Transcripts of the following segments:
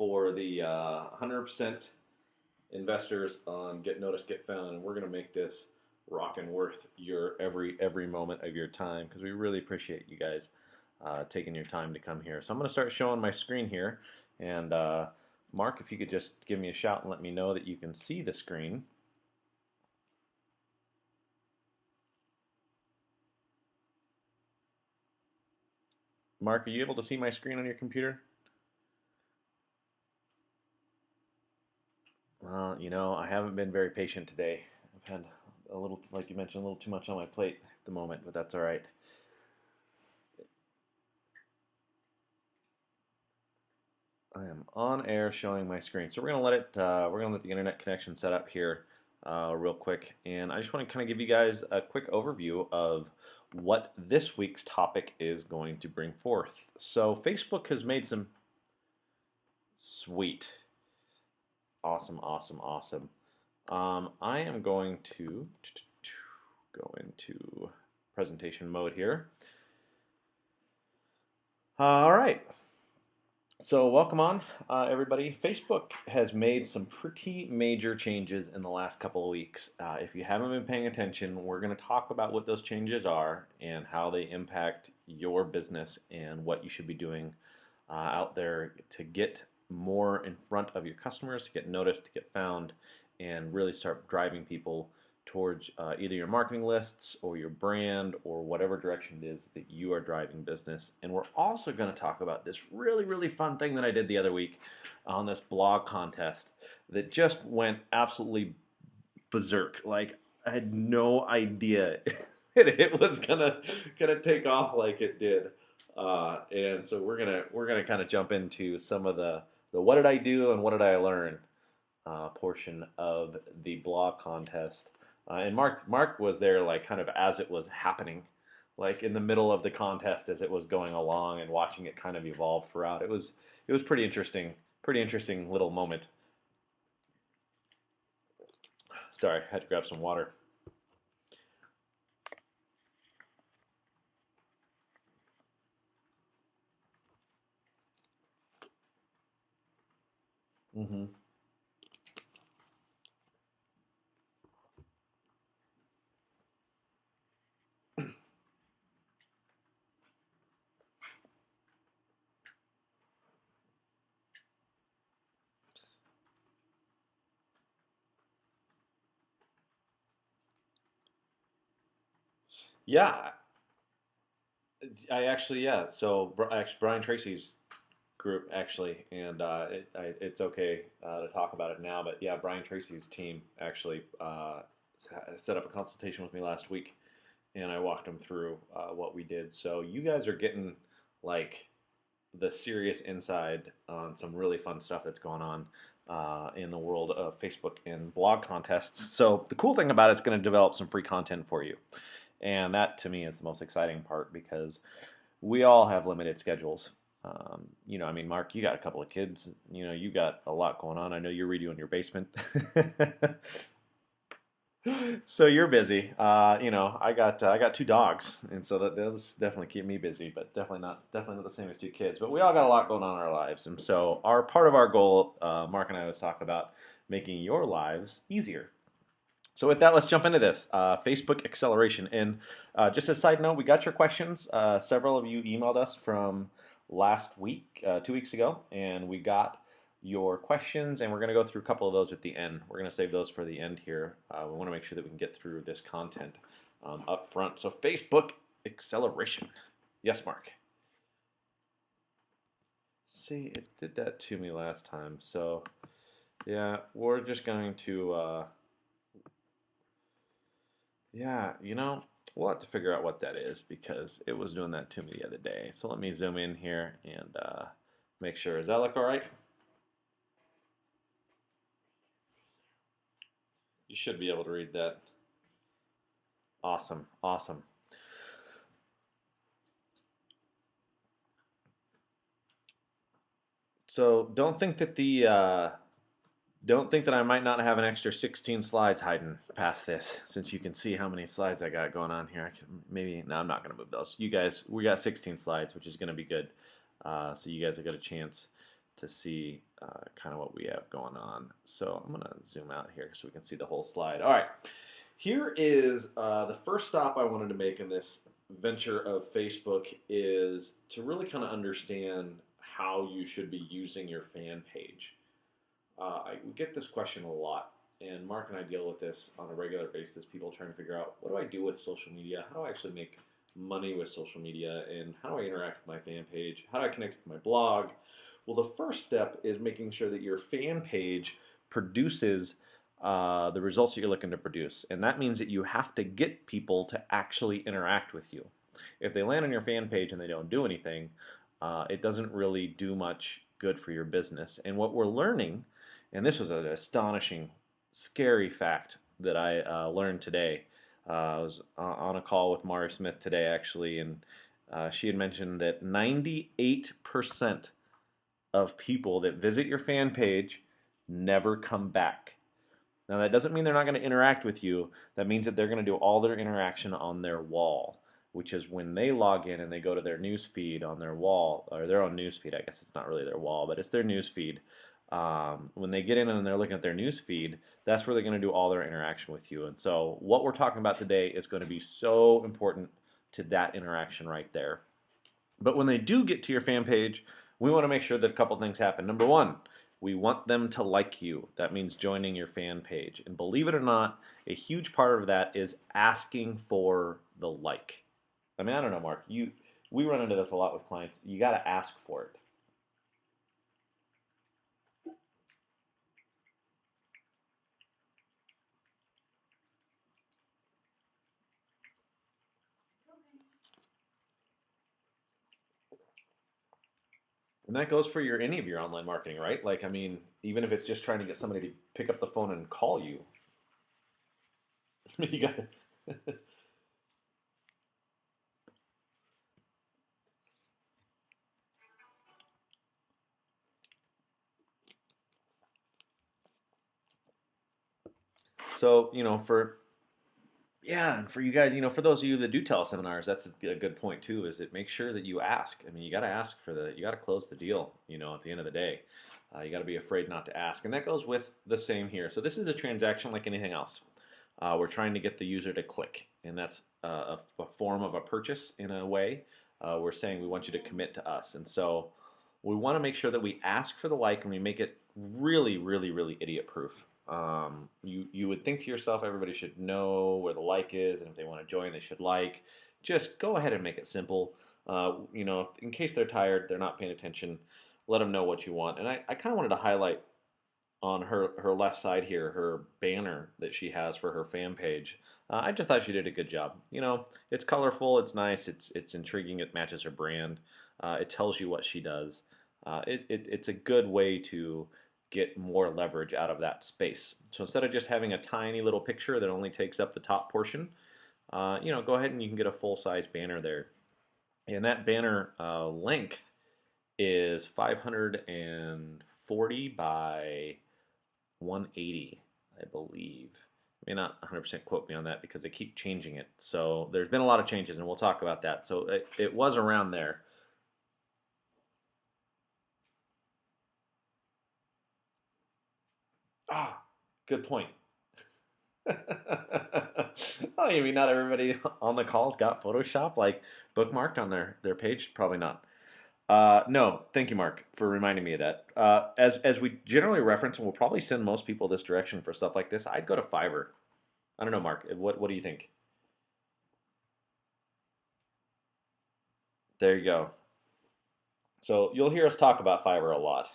for the 100% investors on Get Noticed, Get Found, and we're going to make this rockin' worth your every moment of your time because we really appreciate you guys taking your time to come here. So I'm going to start showing my screen here, and Mark, if you could just give me a shout and let me know that you can see the screen. Mark, are you able to see my screen on your computer? Well, you know, I haven't been very patient today. I've had a little, like you mentioned, a little too much on my plate at the moment, but that's all right. I am on air showing my screen. So we're gonna let it, we're gonna let the internet connection set up here real quick. And I just want to kind of give you guys a quick overview of what this week's topic is going to bring forth. So Facebook has made some sweet, awesome, awesome, awesome. I am going to go into presentation mode here. All right. So welcome on, everybody. Facebook has made some pretty major changes in the last couple of weeks. If you haven't been paying attention, we're going to talk about what those changes are and how they impact your business and what you should be doing out there to get more in front of your customers, to get noticed, to get found, and really start driving people towards either your marketing lists or your brand or whatever direction it is that you are driving business. And we're also going to talk about this really fun thing that I did the other week on this blog contest that just went absolutely berserk. Like, I had no idea that it was gonna take off like it did. And so we're gonna kind of jump into some of the what did I do and what did I learn portion of the blog contest. And Mark was there like kind of as it was happening, like in the middle of the contest as it was going along and watching it kind of evolve throughout. It was pretty interesting little moment. Sorry, I had to grab some water. Mm-hmm. Yeah, I actually, yeah. So actually, Brian Tracy's group actually, and it's okay to talk about it now. But yeah, Brian Tracy's team actually set up a consultation with me last week, and I walked them through what we did. So you guys are getting like the serious inside on some really fun stuff that's going on in the world of Facebook and blog contests. So the cool thing about it's going to develop some free content for you. And that to me is the most exciting part because we all have limited schedules. You know, I mean, Mark, you got a couple of kids. You know, you got a lot going on. I know you're redoing your basement. So you're busy. You know, I got two dogs, and so those definitely keep me busy. But definitely not the same as two kids. But we all got a lot going on in our lives, and so our part of our goal, Mark and I was talking about making your lives easier. So with that, let's jump into this. Facebook acceleration. And just a side note, we got your questions. Several of you emailed us from last week, 2 weeks ago, and we got your questions, and we're going to go through a couple of those at the end. We're going to save those for the end here. We want to make sure that we can get through this content up front. So Facebook acceleration. Yes, Mark. See, it did that to me last time. So yeah, we're just going to... yeah, you know, we'll have to figure out what that is because it was doing that to me the other day. So let me zoom in here and make sure. Does that look all right? You should be able to read that. Awesome, awesome. So don't think that I might not have an extra 16 slides hiding past this, since you can see how many slides I got going on here. No, I'm not going to move those. You guys, we got 16 slides, which is going to be good. So you guys have got a chance to see kind of what we have going on. So I'm going to zoom out here so we can see the whole slide. All right, here is the first stop I wanted to make in this venture of Facebook is to really kind of understand how you should be using your fan page. I get this question a lot, and Mark and I deal with this on a regular basis. People trying to figure out, what do I do with social media? How do I actually make money with social media? And how do I interact with my fan page? How do I connect with my blog? Well, the first step is making sure that your fan page produces the results that you're looking to produce. And that means that you have to get people to actually interact with you. If they land on your fan page and they don't do anything, it doesn't really do much good for your business. And what we're learning, and this was an astonishing, scary fact that I learned today. I was on a call with Mari Smith today, actually, and she had mentioned that 98% of people that visit your fan page never come back. Now, that doesn't mean they're not going to interact with you. That means that they're going to do all their interaction on their wall, which is when they log in and they go to their news feed on their wall, or their own news feed. I guess it's not really their wall, but it's their news feed. When they get in and they're looking at their news feed, that's where they're going to do all their interaction with you. And so what we're talking about today is going to be so important to that interaction right there. But when they do get to your fan page, we want to make sure that a couple things happen. Number one, we want them to like you. That means joining your fan page. And believe it or not, a huge part of that is asking for the like. I mean, I don't know, Mark. We run into this a lot with clients. You got to ask for it. And that goes for any of your online marketing, right? Like, I mean, even if it's just trying to get somebody to pick up the phone and call you, you got to. So, and for you guys, for those of you that do teleseminars, that's a good point too, is it make sure that you ask. I mean, you got to ask you got to close the deal, at the end of the day. You got to be afraid not to ask. And that goes with the same here. So this is a transaction like anything else. We're trying to get the user to click, and that's a form of a purchase in a way. We're saying we want you to commit to us. And so we want to make sure that we ask for the like and we make it really, really, really idiot proof. You would think to yourself, everybody should know where the like is, and if they want to join, they should like. Just go ahead and make it simple. In case they're tired, they're not paying attention, let them know what you want. And I kind of wanted to highlight on her left side here, her banner that she has for her fan page. I just thought she did a good job. It's colorful, it's nice, it's intriguing, it matches her brand. It tells you what she does. It's a good way to get more leverage out of that space. So instead of just having a tiny little picture that only takes up the top portion, go ahead and you can get a full-size banner there. And that banner length is 540 by 180, I believe. You may not 100% quote me on that because they keep changing it. So there's been a lot of changes, and we'll talk about that. So it was around there. Good point. Oh, you mean not everybody on the calls got Photoshop like bookmarked on their page? Probably not. No, thank you, Mark, for reminding me of that. As we generally reference, and we'll probably send most people this direction for stuff like this, I'd go to Fiverr. I don't know, Mark. What do you think? There you go. So you'll hear us talk about Fiverr a lot.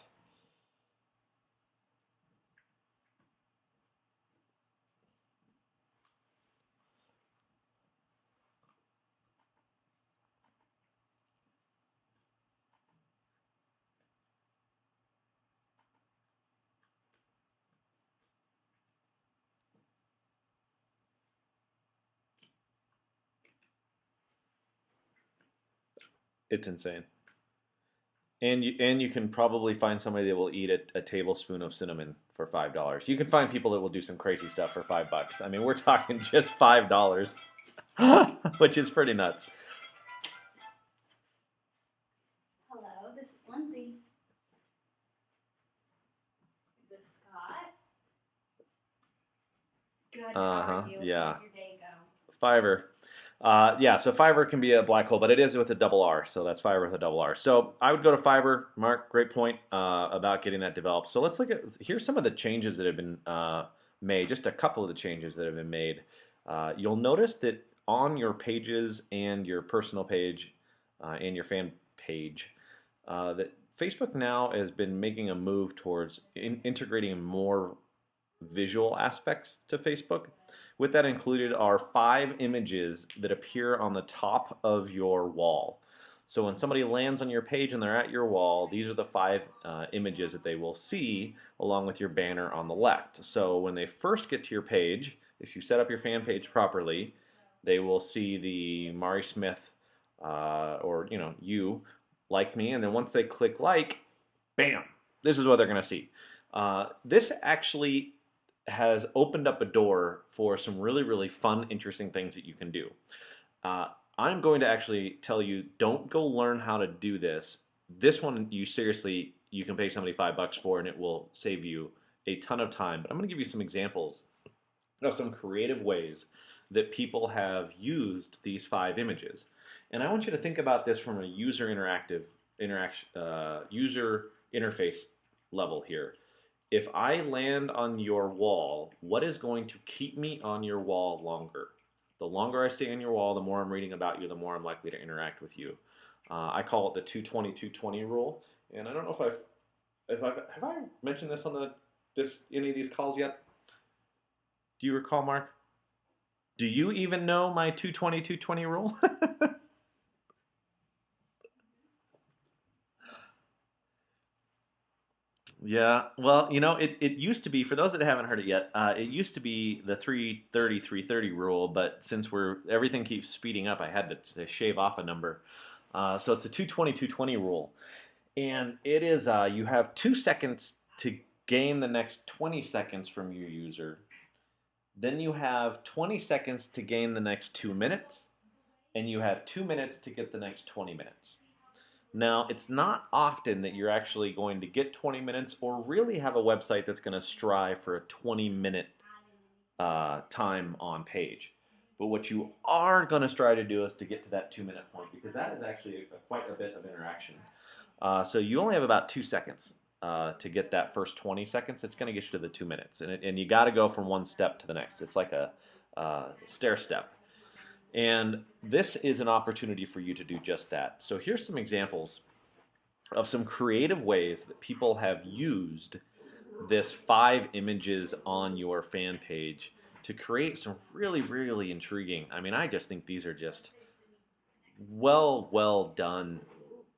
It's insane. And you can probably find somebody that will eat a tablespoon of cinnamon for $5. You can find people that will do some crazy stuff for $5. I mean, we're talking just $5, which is pretty nuts. Hello, this is Lindsay. Yeah. Fiverr. Yeah, so Fiverr can be a black hole, but it is with a double R, so that's Fiverr with a double R. So I would go to Fiverr. Mark, great point about getting that developed. So let's look at, here's some of the changes that have been made, just a couple of the changes that have been made. You'll notice that on your pages and your personal page and your fan page, that Facebook now has been making a move towards integrating more visual aspects to Facebook. With that included are 5 images that appear on the top of your wall. So when somebody lands on your page and they're at your wall, these are the 5 images that they will see along with your banner on the left. So when they first get to your page, if you set up your fan page properly, they will see the Mari Smith or you like me, and then once they click like, bam, this is what they're going to see. This actually has opened up a door for some really, really fun, interesting things that you can do. I'm going to actually tell you, don't go learn how to do this. This one, you can pay somebody $5 for, and it will save you a ton of time. But I'm going to give you some examples of some creative ways that people have used these 5 images. And I want you to think about this from a user interface level here. If I land on your wall, what is going to keep me on your wall longer? The longer I stay on your wall, the more I'm reading about you, the more I'm likely to interact with you. I call it the 220-220 rule, and I don't know if have I mentioned this on any of these calls yet? Do you recall, Mark? Do you even know my 220-220 rule? Yeah, well, it used to be, for those that haven't heard it yet, it used to be the 330-330 rule, but since everything keeps speeding up, I had to shave off a number. So it's the 220-220 rule. And it is, you have 2 seconds to gain the next 20 seconds from your user. Then you have 20 seconds to gain the next 2 minutes. And you have 2 minutes to get the next 20 minutes. Now, it's not often that you're actually going to get 20 minutes or really have a website that's going to strive for a 20-minute time on page. But what you are going to strive to do is to get to that 2-minute point, because that is actually quite a bit of interaction. So you only have about 2 seconds to get that first 20 seconds. It's going to get you to the 2 minutes. And you got to go from one step to the next. It's like a stair step. And this is an opportunity for you to do just that. So here's some examples of some creative ways that people have used this 5 images on your fan page to create some really, really intriguing. I mean, I just think these are just well done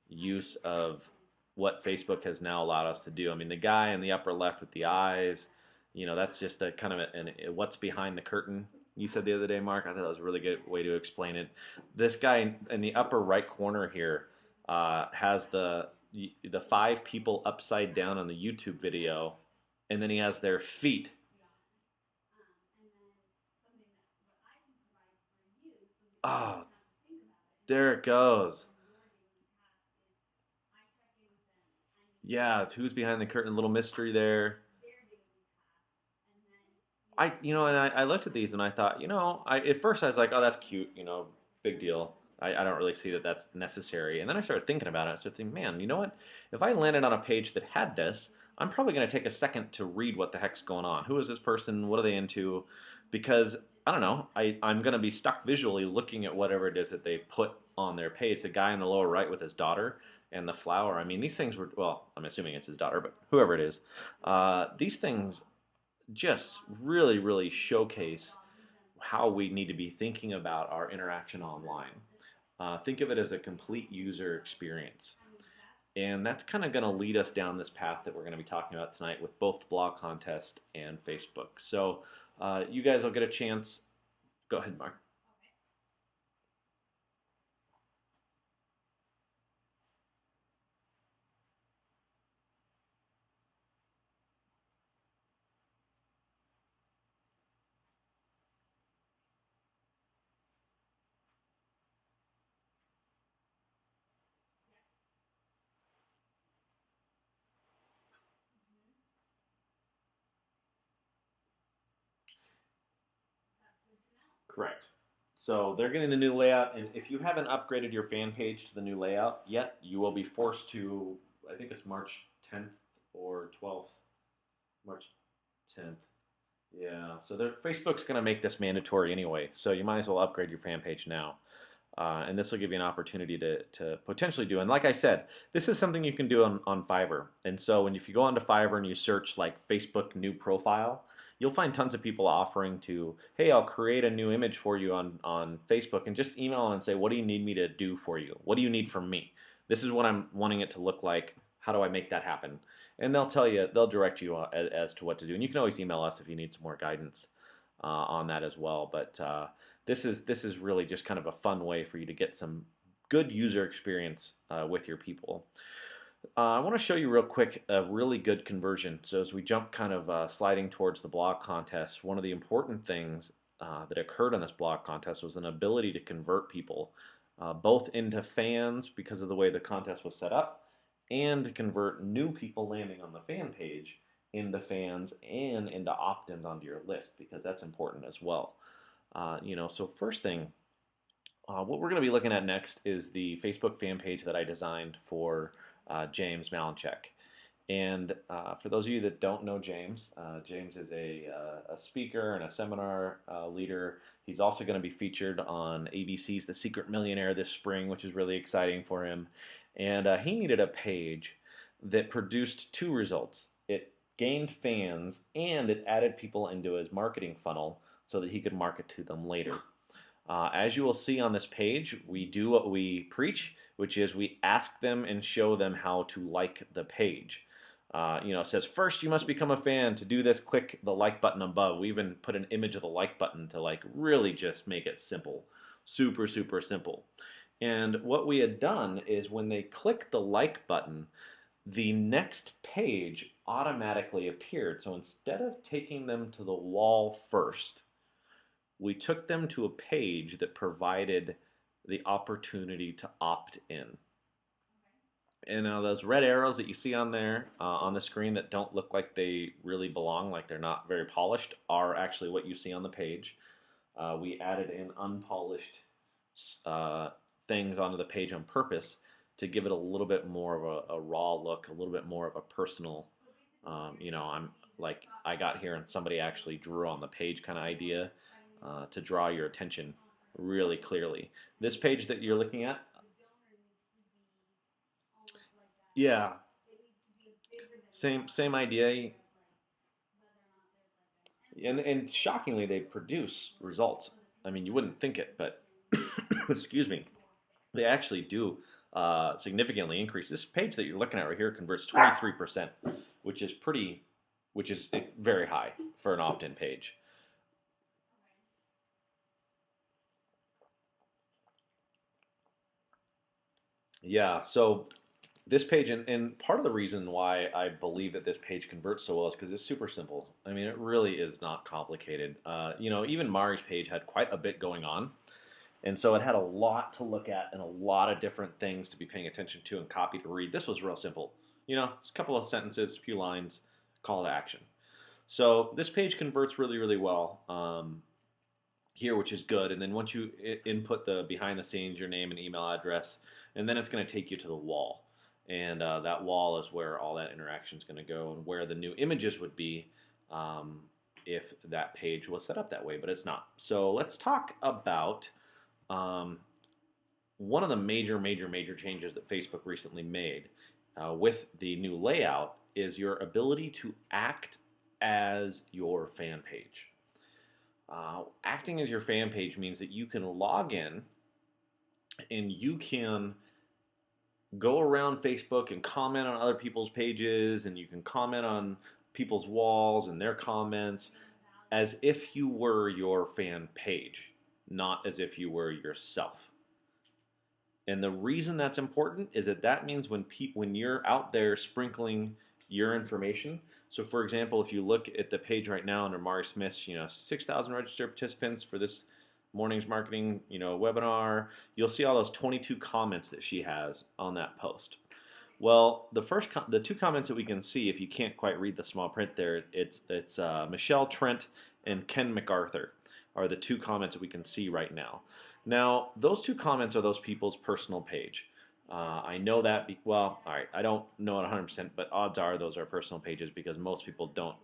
use of what Facebook has now allowed us to do. I mean, the guy in the upper left with the eyes, that's just a kind of what's behind the curtain. You said the other day, Mark. I thought that was a really good way to explain it. This guy in the upper right corner here has the 5 people upside down on the YouTube video, and then he has their feet. Oh, there it goes. Yeah, it's who's behind the curtain, little mystery there. I looked at these and I thought, at first I was like, oh, that's cute, big deal. I don't really see that that's necessary. And then I started thinking about it. I started thinking, man, you know what? If I landed on a page that had this, I'm probably going to take a second to read what the heck's going on. Who is this person? What are they into? Because, I don't know, I'm going to be stuck visually looking at whatever it is that they put on their page. The guy in the lower right with his daughter and the flower. I mean, these things were, well, I'm assuming it's his daughter, but whoever it is. These things just really, really showcase how we need to be thinking about our interaction online. Think of it as a complete user experience. And that's kind of going to lead us down this path that we're going to be talking about tonight with both the blog contest and Facebook. So you guys will get a chance. Go ahead, Mark. Correct. So they're getting the new layout, and if you haven't upgraded your fan page to the new layout yet, you will be forced to. I think it's March 10th or 12th. March 10th. Yeah. So Facebook's going to make this mandatory anyway. So you might as well upgrade your fan page now. And this will give you an opportunity to potentially do. And like I said, this is something you can do on Fiverr. And so if you go onto Fiverr and you search like Facebook new profile, you'll find tons of people offering to, hey, I'll create a new image for you on Facebook, and just email and say, what do you need me to do for you? What do you need from me? This is what I'm wanting it to look like. How do I make that happen? And they'll tell you, they'll direct you as to what to do. And you can always email us if you need some more guidance on that as well. But this is really just kind of a fun way for you to get some good user experience with your people. I want to show you real quick a really good conversion. So as we jump kind of sliding towards the blog contest, one of the important things that occurred in this blog contest was an ability to convert people both into fans because of the way the contest was set up, and to convert new people landing on the fan page into fans and into opt-ins onto your list, because that's important as well. So first thing, what we're going to be looking at next is the Facebook fan page that I designed for James Malinchek. And for those of you that don't know James, James is a speaker and a seminar leader. He's also going to be featured on ABC's The Secret Millionaire this spring, which is really exciting for him. And he needed a page that produced two results. It gained fans and it added people into his marketing funnel so that he could market to them later. As you will see on this page, we do what we preach, which is we ask them and show them how to like the page. It says, first you must become a fan. To do this, click the like button above. We even put an image of the like button to like really just make it simple. Super, super simple. And what we had done is when they click the like button, the next page automatically appeared. So instead of taking them to the wall first, we took them to a page that provided the opportunity to opt in. And now those red arrows that you see on there on the screen that don't look like they really belong, like they're not very polished, are actually what you see on the page. We added in unpolished things onto the page on purpose to give it a little bit more of a raw look, a little bit more of a personal, I got here and somebody actually drew on the page kind of idea to draw your attention really clearly. This page that you're looking at, yeah, same idea. And shockingly, they produce results. I mean, you wouldn't think it, but excuse me, they actually do significantly increase. This page that you're looking at right here converts 23%, which is very high for an opt-in page. Yeah, so this page, and part of the reason why I believe that this page converts so well is because it's super simple. I mean, it really is not complicated. Even Mari's page had quite a bit going on. And so it had a lot to look at and a lot of different things to be paying attention to and copy to read. This was real simple. It's a couple of sentences, a few lines, call to action. So this page converts really, really well here, which is good. And then once you input the behind the scenes, your name and email address, and then it's going to take you to the wall. And that wall is where all that interaction is going to go and where the new images would be if that page was set up that way, but it's not. So let's talk about one of the major changes that Facebook recently made with the new layout is your ability to act as your fan page. Acting as your fan page means that you can log in and you can go around Facebook and comment on other people's pages, and you can comment on people's walls and their comments as if you were your fan page, not as if you were yourself. And the reason that's important is that means when you're out there sprinkling your information. So for example, if you look at the page right now under Mari Smith's, 6,000 registered participants for this morning's marketing, webinar, you'll see all those 22 comments that she has on that post. Well, the two comments that we can see, if you can't quite read the small print there, it's Michelle Trent and Ken MacArthur are the two comments that we can see right now. Now, those two comments are those people's personal page. I know that, well, all right, I don't know it 100%, but odds are those are personal pages because most people don't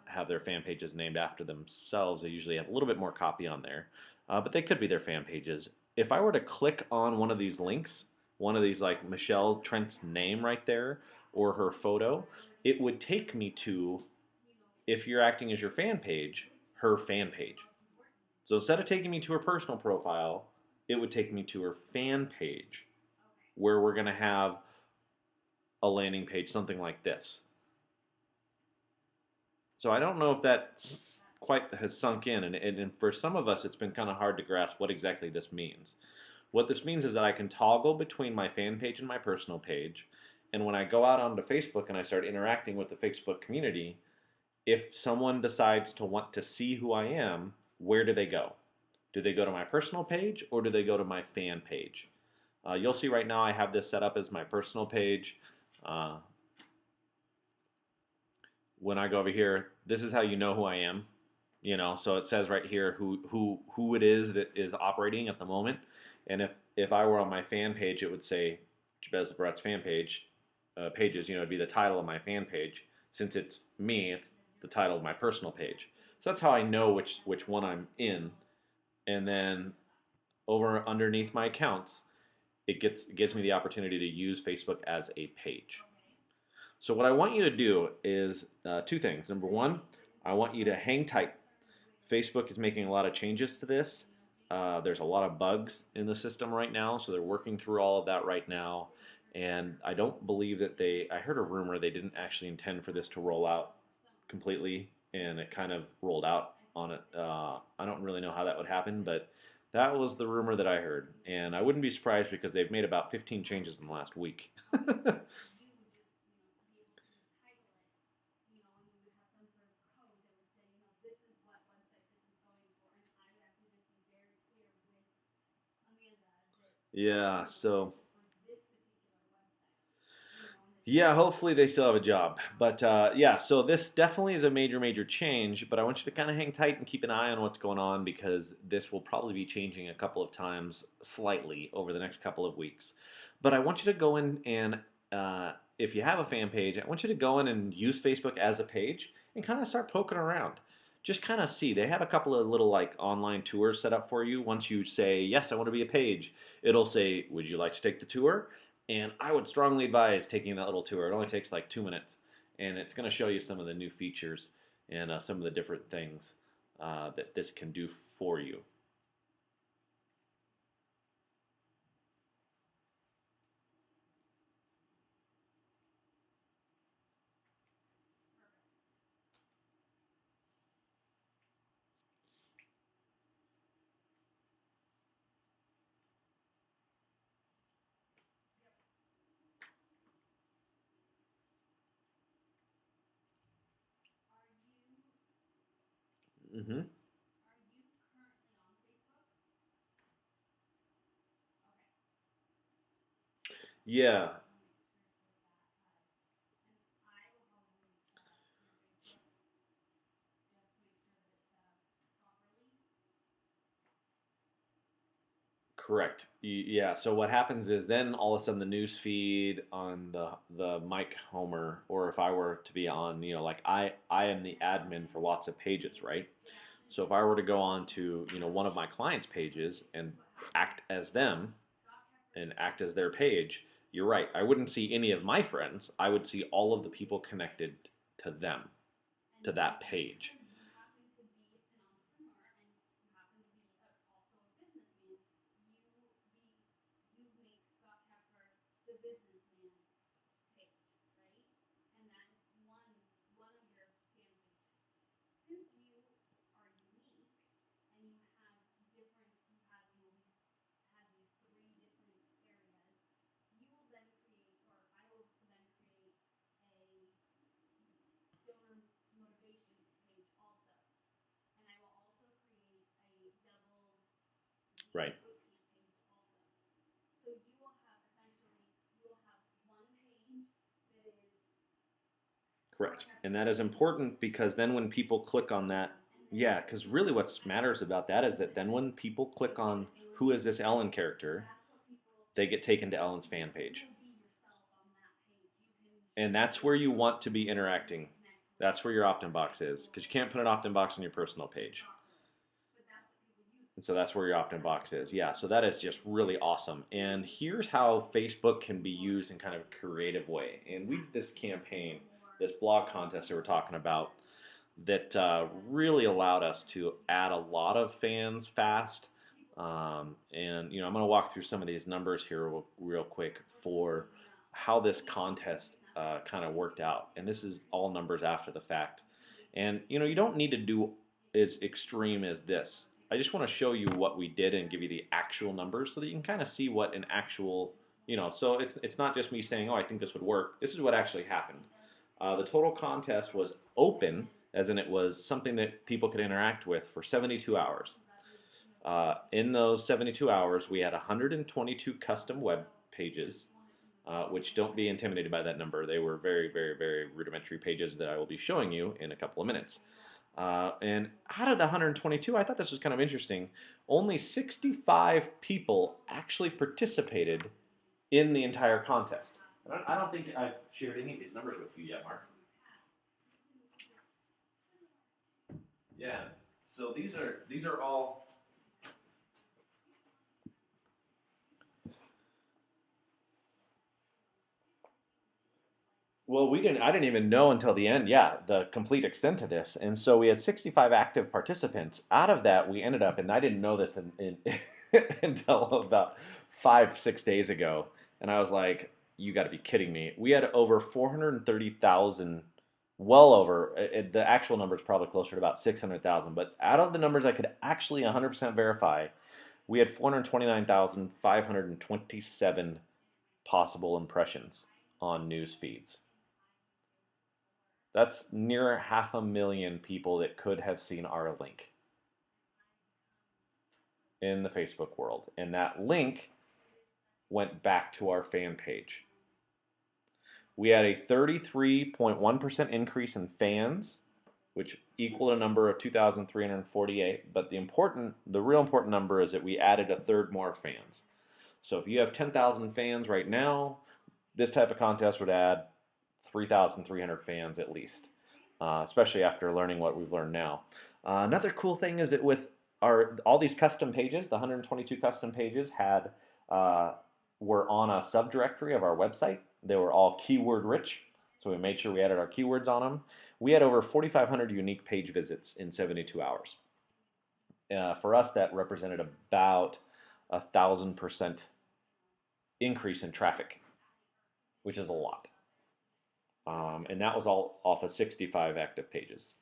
have their fan pages named after themselves. They usually have a little bit more copy on there, but they could be their fan pages. If I were to click on one of these links, one of these like Michelle Trent's name right there or her photo, it would take me to, if you're acting as your fan page, her fan page. So instead of taking me to her personal profile, it would take me to her fan page where we're going to have a landing page, something like this. So I don't know if that quite has sunk in, and for some of us, it's been kind of hard to grasp what exactly this means. What this means is that I can toggle between my fan page and my personal page, and when I go out onto Facebook and I start interacting with the Facebook community, if someone decides to want to see who I am, where do they go? Do they go to my personal page or do they go to my fan page? You'll see right now I have this set up as my personal page. Uh, when I go over here, this is how you know who I am. You know, so it says right here who it is that is operating at the moment. And if I were on my fan page, it would say Jabez LeBret's fan page pages. You know, it'd be the title of my fan page. Since it's me, it's the title of my personal page. So that's how I know which one I'm in. And then over underneath my accounts, it gives me the opportunity to use Facebook as a page. So what I want you to do is two things. Number one, I want you to hang tight. Facebook is making a lot of changes to this. There's a lot of bugs in the system right now, so they're working through all of that right now. And I don't believe that I heard a rumor they didn't actually intend for this to roll out completely, and it kind of rolled out on it. I don't really know how that would happen, but that was the rumor that I heard. And I wouldn't be surprised because they've made about 15 changes in the last week. Yeah, so yeah, hopefully they still have a job. But yeah, so this definitely is a major, major change. But I want you to kind of hang tight and keep an eye on what's going on because this will probably be changing a couple of times slightly over the next couple of weeks. But I want you to go in and, if you have a fan page, I want you to go in and use Facebook as a page and kind of start poking around. Just kind of see. They have a couple of little like online tours set up for you. Once you say, yes, I want to be a page, it'll say, would you like to take the tour? And I would strongly advise taking that little tour. It only takes like 2 minutes, and it's going to show you some of the new features and some of the different things that this can do for you. Mm-hmm. Yeah, correct. Yeah. So what happens is then all of a sudden the news feed on the Mike Homer, or if I were to be on, like I am the admin for lots of pages, right? So if I were to go on to one of my clients' pages and act as them and act as their page, you're right. I wouldn't see any of my friends. I would see all of the people connected to them, to that page. Right. Correct. And that is important because then when people click on that Yeah, because really what matters about that is that then when people click on who is this Ellen character, they get taken to Ellen's fan page. And that's where you want to be interacting. That's where your opt-in box is, because you can't put an opt-in box on your personal page. And so that's where your opt-in box is. Yeah, so that is just really awesome. And here's how Facebook can be used in kind of a creative way. And we did this campaign, this blog contest that we're talking about, that really allowed us to add a lot of fans fast. And I'm going to walk through some of these numbers here real quick for how this contest kind of worked out. And this is all numbers after the fact. And you don't need to do as extreme as this. I just want to show you what we did and give you the actual numbers so that you can kind of see what an actual, so it's not just me saying, oh, I think this would work. This is what actually happened. The total contest was open, as in it was something that people could interact with for 72 hours. In those 72 hours, we had 122 custom web pages, which don't be intimidated by that number. They were very, very, very rudimentary pages that I will be showing you in a couple of minutes. And out of the 122, I thought this was kind of interesting. Only 65 people actually participated in the entire contest. I don't think I've shared any of these numbers with you yet, Mark. Yeah. So these are all. Well, I didn't even know until the end, yeah, the complete extent of this. And so we had 65 active participants. Out of that, we ended up, and I didn't know this until about 5, 6 days ago. And I was like, you got to be kidding me. We had over 430,000, well over, the actual number is probably closer to about 600,000. But out of the numbers I could actually 100% verify, we had 429,527 possible impressions on news feeds. That's near 500,000 people that could have seen our link in the Facebook world. And that link went back to our fan page. We had a 33.1% increase in fans, which equaled a number of 2,348. But the real important number is that we added a third more fans. So if you have 10,000 fans right now, this type of contest would add 3,300 fans at least, especially after learning what we've learned now. Another cool thing is that with all these custom pages, the 122 custom pages were on a subdirectory of our website. They were all keyword rich, so we made sure we added our keywords on them. We had over 4,500 unique page visits in 72 hours. For us, that represented about 1,000% increase in traffic, which is a lot. And that was all off of 65 active pages.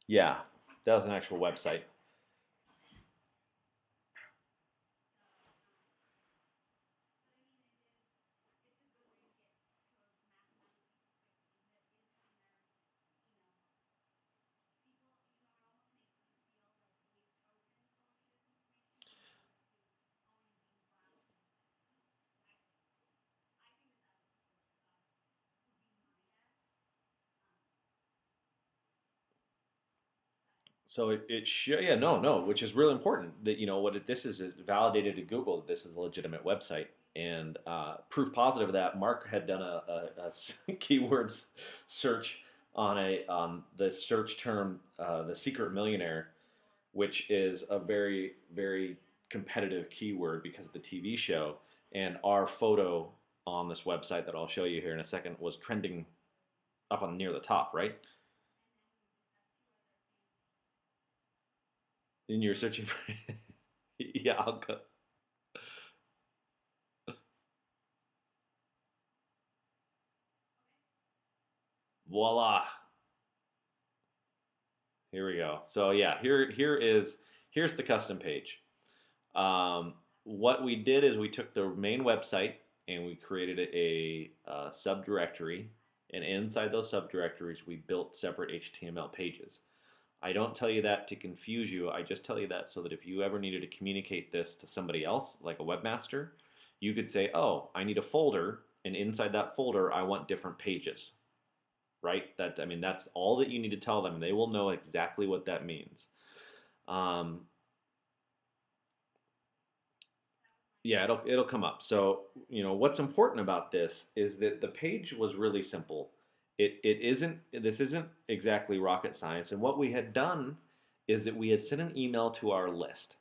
Yeah, that was an actual website. So yeah, no, which is really important that what this is validated to Google that this is a legitimate website. And proof positive of that, Mark had done a keywords search on the search term the secret millionaire, which is a very, very competitive keyword because of the TV show. And our photo on this website that I'll show you here in a second was trending up on near the top, right? And you're searching for, yeah, I'll go. Voila. Here we go. So yeah, here's the custom page. What we did is we took the main website and we created a subdirectory, and inside those subdirectories we built separate HTML pages. I don't tell you that to confuse you. I just tell you that so that if you ever needed to communicate this to somebody else, like a webmaster, you could say, oh, I need a folder, and inside that folder, I want different pages, right? I mean, that's all that you need to tell them, and they will know exactly what that means. Um, yeah, it'll come up. So, what's important about this is that the page was really simple. This isn't exactly rocket science. And what we had done is that we had sent an email to our list,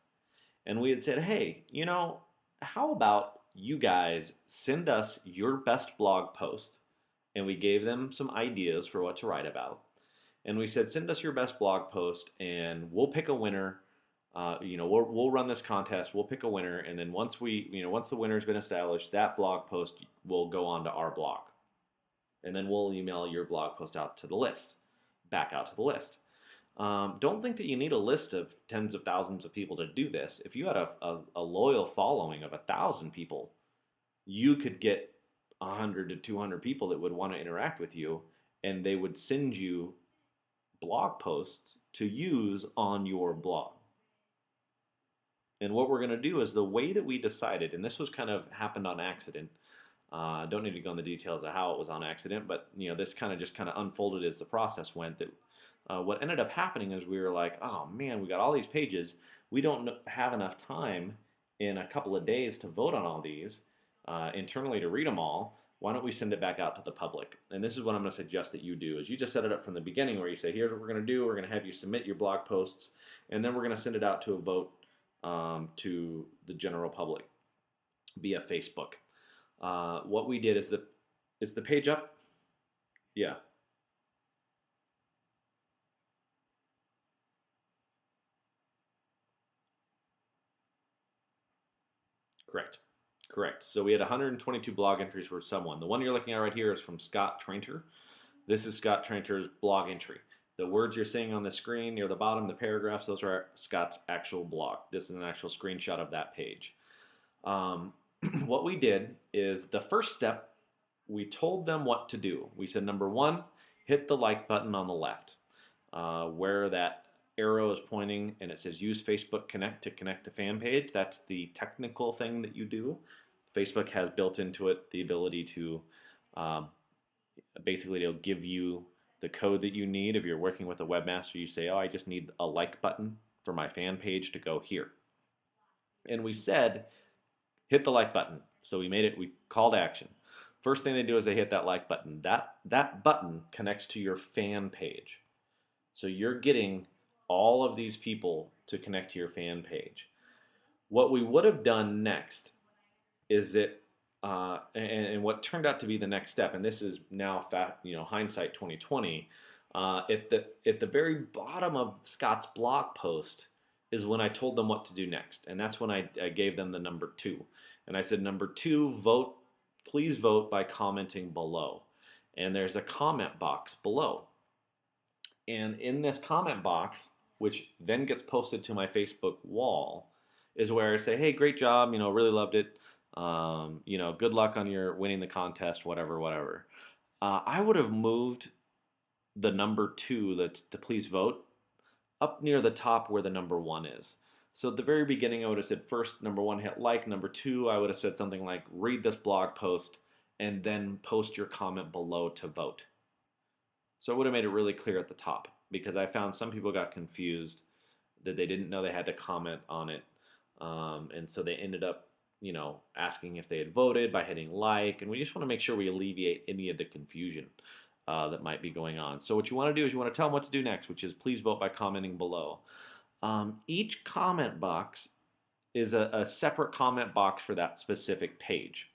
and we had said, hey, how about you guys send us your best blog post? And we gave them some ideas for what to write about. And we said, send us your best blog post, and we'll pick a winner. We'll run this contest. We'll pick a winner, and then once once the winner's been established, that blog post will go on to our blog, and then we'll email your blog post out to the list, back out to the list. Don't think that you need a list of tens of thousands of people to do this. If you had a loyal following of 1,000 people, you could get 100 to 200 people that would want to interact with you, and they would send you blog posts to use on your blog. And what we're going to do is the way that we decided, and this was kind of happened on accident. Don't need to go into the details of how it was on accident, but this kind of just unfolded as the process went. That what ended up happening is we were like, oh man, we got all these pages. We don't have enough time in a couple of days to vote on all these internally to read them all. Why don't we send it back out to the public? And this is what I'm going to suggest that you do, is you just set it up from the beginning where you say, here's what we're going to do. We're going to have you submit your blog posts, and then we're going to send it out to a vote to the general public via Facebook. What we did is the page up? Yeah. Correct. Correct. So we had 122 blog entries for someone. The one you're looking at right here is from Scott Trainter. This is Scott Trainter's blog entry. The words you're seeing on the screen near the bottom, the paragraphs, those are Scott's actual blog. This is an actual screenshot of that page. What we did is the first step, we told them what to do. We said, number one, hit the like button on the left where that arrow is pointing and it says use Facebook Connect to connect to fan page. That's the technical thing that you do. Facebook has built into it the ability to basically it'll give you the code that you need. If you're working with a webmaster, you say, oh, I just need a like button for my fan page to go here. And we said, hit the like button. So we called action. First thing they do is they hit that like button. That button connects to your fan page. So you're getting all of these people to connect to your fan page. What we would have done next is that, and what turned out to be the next step, and this is now hindsight 2020. At the very bottom of Scott's blog post is when I told them what to do next, and that's when I gave them the number 2, and I said, number 2, vote. Please vote by commenting below, and there's a comment box below, and in this comment box, which then gets posted to my Facebook wall, is where I say, hey, great job, really loved it. Good luck on your winning the contest, whatever. I would have moved the number 2, the please vote, up near the top where the number 1 is. So at the very beginning, I would have said first, number 1, hit like. Number 2, I would have said something like read this blog post and then post your comment below to vote. So I would have made it really clear at the top, because I found some people got confused that they didn't know they had to comment on it. And so they ended up asking if they had voted by hitting like, and we just want to make sure we alleviate any of the confusion that might be going on. So what you want to do is you want to tell them what to do next, which is please vote by commenting below. Each comment box is a separate comment box for that specific page.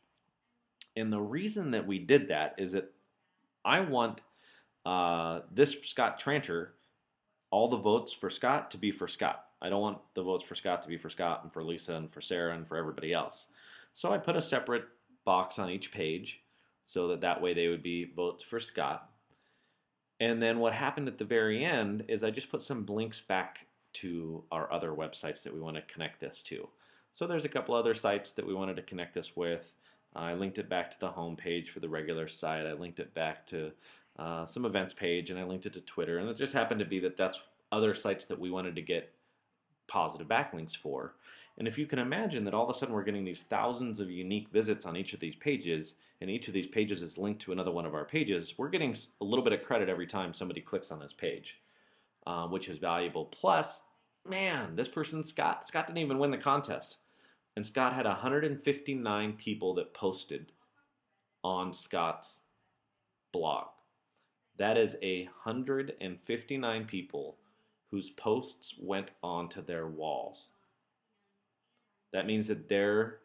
And the reason that we did that is that I want this Scott Tranter, all the votes for Scott to be for Scott. I don't want the votes for Scott to be for Scott and for Lisa and for Sarah and for everybody else. So I put a separate box on each page so that way they would be votes for Scott. And then what happened at the very end is I just put some links back to our other websites that we want to connect this to. So there's a couple other sites that we wanted to connect this with. I linked it back to the home page for the regular site. I linked it back to some events page, and I linked it to Twitter. And it just happened to be that that's other sites that we wanted to get positive backlinks for. And if you can imagine that all of a sudden we're getting these thousands of unique visits on each of these pages, and each of these pages is linked to another one of our pages, we're getting a little bit of credit every time somebody clicks on this page, which is valuable. Plus, man, this person, Scott didn't even win the contest. And Scott had 159 people that posted on Scott's blog. That is 159 people whose posts went onto their walls. That means that their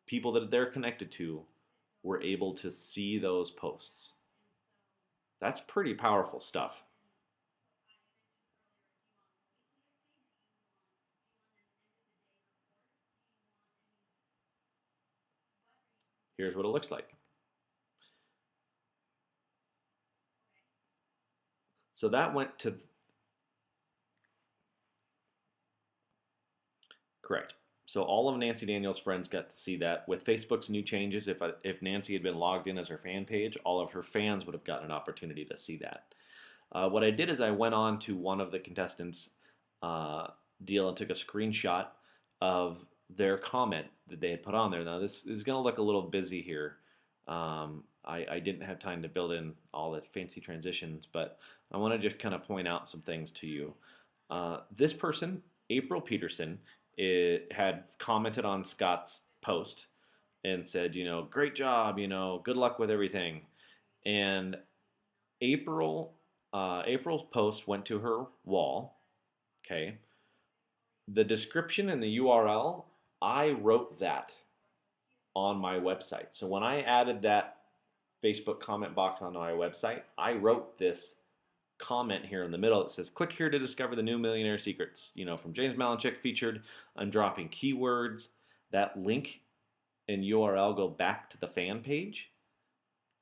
people that they're connected to were able to see those posts. That's pretty powerful stuff. Here's what it looks like. So that went to, correct. So all of Nancy Daniels' friends got to see that. With Facebook's new changes, if Nancy had been logged in as her fan page, all of her fans would have gotten an opportunity to see that. What I did is I went on to one of the contestants' deal and took a screenshot of their comment that they had put on there. Now this is going to look a little busy here. I didn't have time to build in all the fancy transitions, but I want to just kind of point out some things to you. This person, April Peterson, had commented on Scott's post and said, great job, good luck with everything. And April's post went to her wall. Okay. The description and the URL, I wrote that on my website. So when I added that Facebook comment box onto my website, I wrote this comment here in the middle that says, click here to discover the new millionaire secrets, from James Malinchik featured. I'm dropping keywords. That link and URL go back to the fan page.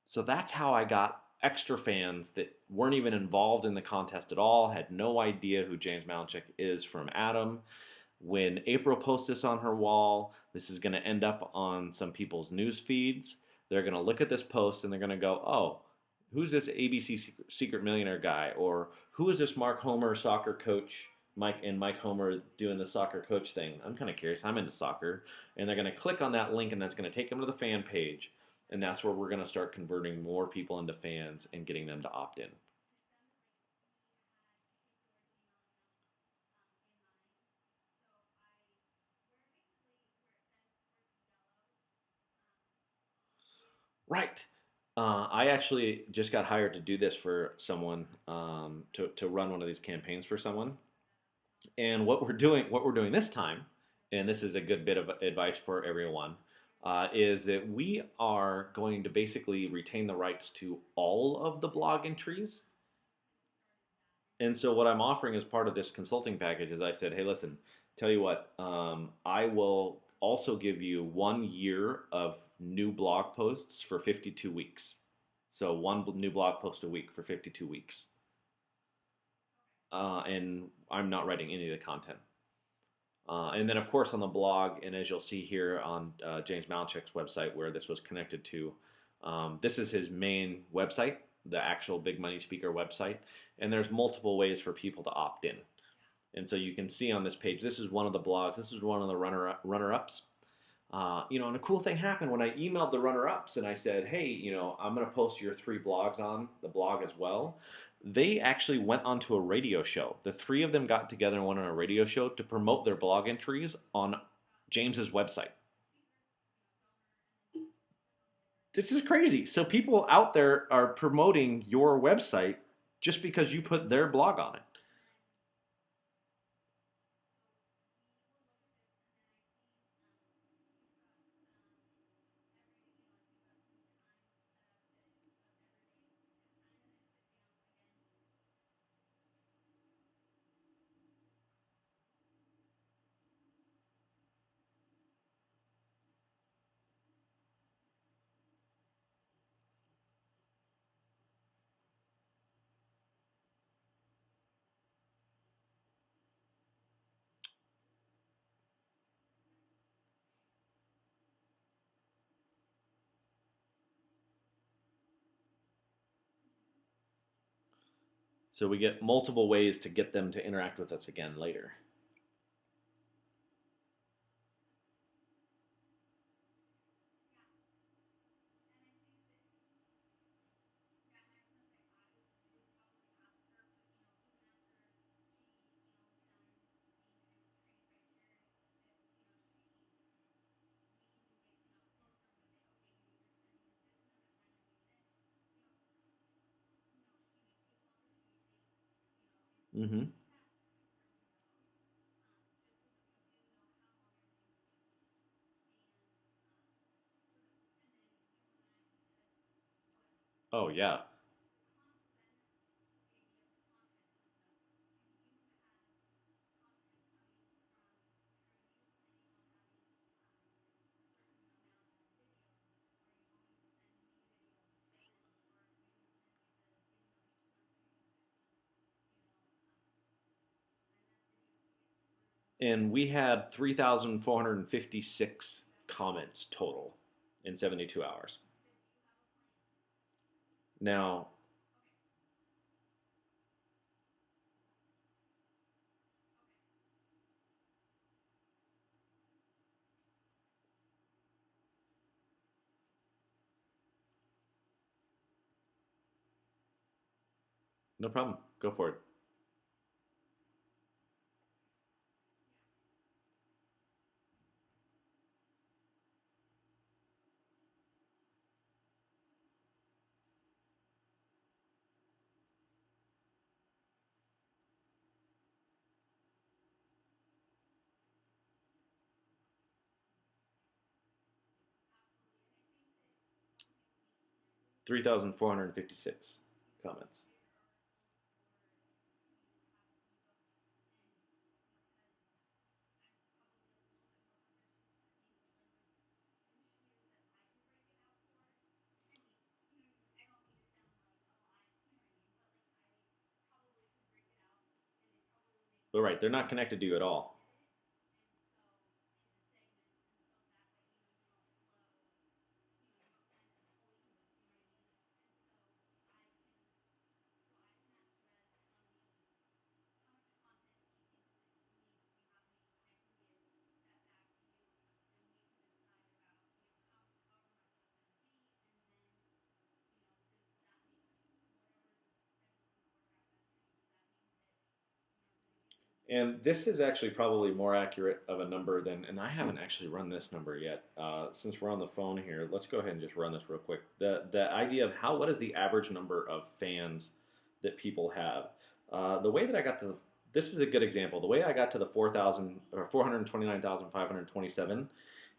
So that's how I got extra fans that weren't even involved in the contest at all, had no idea who James Malinchik is from Adam. When April posts this on her wall, this is going to end up on some people's news feeds. They're going to look at this post and they're going to go, oh, who's this ABC Secret Millionaire guy? Or who is this Mark Homer soccer coach, Mike Homer doing the soccer coach thing? I'm kind of curious. I'm into soccer. And they're going to click on that link and that's going to take them to the fan page. And that's where we're going to start converting more people into fans and getting them to opt in. Right. I actually just got hired to do this for someone, to run one of these campaigns for someone. And what we're doing this time, and this is a good bit of advice for everyone, is that we are going to basically retain the rights to all of the blog entries. And so what I'm offering as part of this consulting package is I said, hey, listen, tell you what, I will also give you 1 year of new blog posts for 52 weeks. So one new blog post a week for 52 weeks. And I'm not writing any of the content. And then, of course, on the blog, and as you'll see here on James Malinchik's website where this was connected to, this is his main website, the actual Big Money Speaker website. And there's multiple ways for people to opt in. And so you can see on this page, this is one of the blogs. This is one of the runner-ups. And a cool thing happened when I emailed the runner-ups and I said, hey, I'm going to post your 3 blogs on the blog as well. They actually went onto a radio show. The 3 of them got together and went on a radio show to promote their blog entries on James's website. This is crazy. So people out there are promoting your website just because you put their blog on it. So we get multiple ways to get them to interact with us again later. Mm-hmm. Oh yeah. And we had 3,456 comments total in 72 hours. Now, no problem. Go for it. 3,456 comments. But right, they're not connected to you at all. And this is actually probably more accurate of a number than, and I haven't actually run this number yet. Since we're on the phone here, let's go ahead and just run this real quick. The idea of what is the average number of fans that people have? The way that I got to this is a good example. The way I got to the 4,000 or 429,527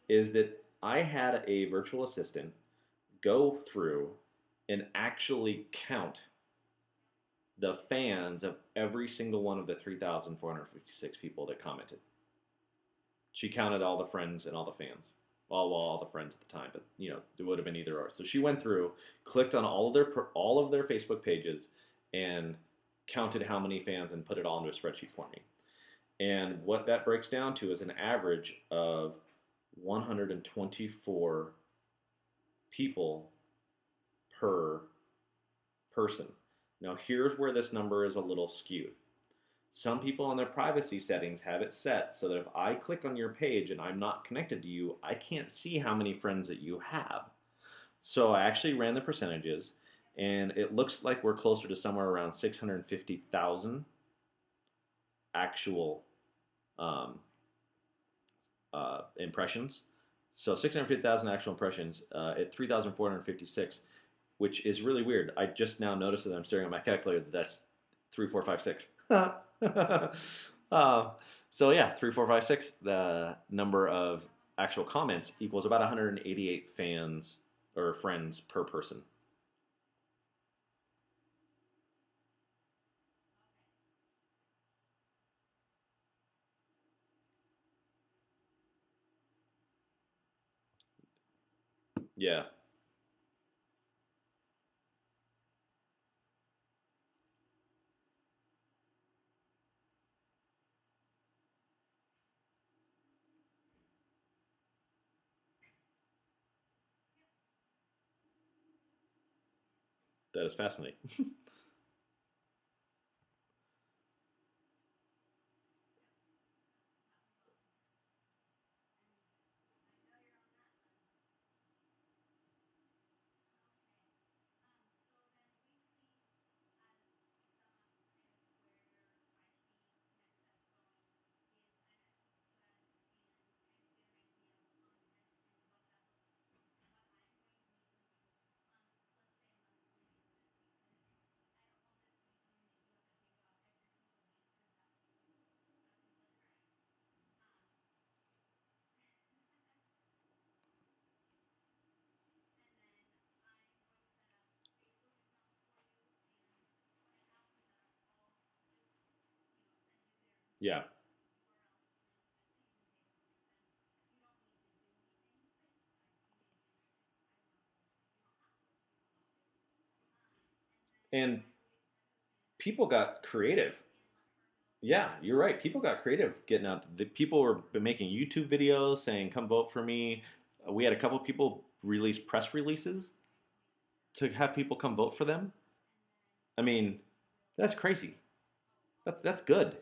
is that I had a virtual assistant go through and actually count the fans of every single one of the 3,456 people that commented. She counted all the friends and all the fans. All the friends at the time, but it would have been either or. So she went through, clicked on all of their Facebook pages, and counted how many fans and put it all into a spreadsheet for me. And what that breaks down to is an average of 124 people per person. Now, here's where this number is a little skewed. Some people on their privacy settings have it set so that if I click on your page and I'm not connected to you, I can't see how many friends that you have. So I actually ran the percentages, and it looks like we're closer to somewhere around 650,000 actual um, impressions. So 650,000 actual impressions at 3,456, which is really weird. I just now noticed that I'm staring at my calculator that that's 3,456. uh, so yeah, 3,456. The number of actual comments equals about 188 fans or friends per person. Yeah, that is fascinating. Yeah. And people got creative. Yeah, you're right. People got creative getting out. The people were making YouTube videos saying, "Come vote for me." We had a couple people release press releases to have people come vote for them. I mean, that's crazy. That's good.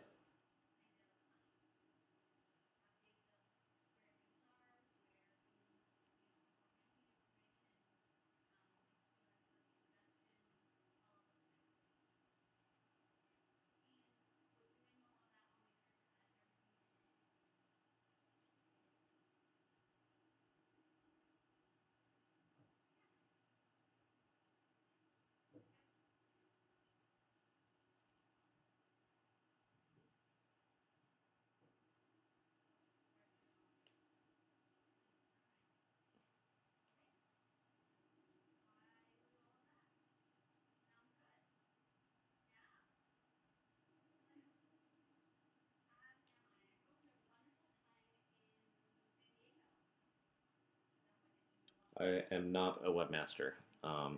I am not a webmaster.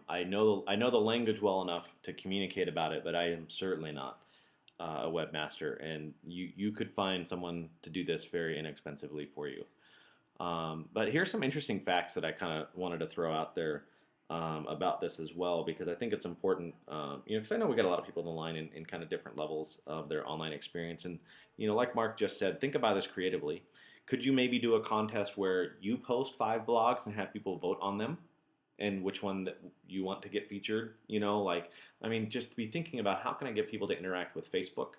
I know the language well enough to communicate about it, but I am certainly not a webmaster. And you could find someone to do this very inexpensively for you. But here's some interesting facts that I kind of wanted to throw out there about this as well, because I think it's important. Because I know we got a lot of people on the line in kind of different levels of their online experience, and like Mark just said, think about this creatively. Could you maybe do a contest where you post 5 blogs and have people vote on them, and which one that you want to get featured? I mean, just be thinking about how can I get people to interact with Facebook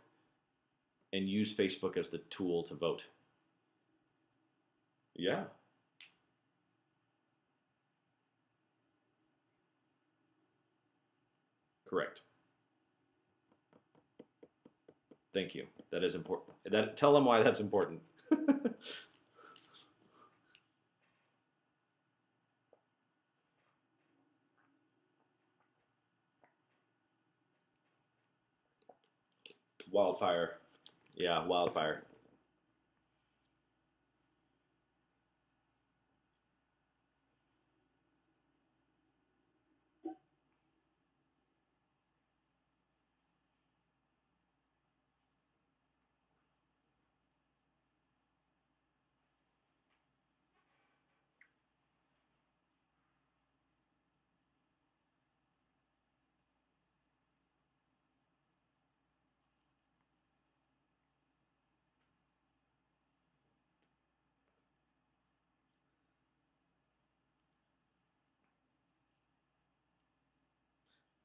and use Facebook as the tool to vote. Yeah, correct. Thank you. That is important. Tell them why that's important. Wildfire. Yeah, wildfire.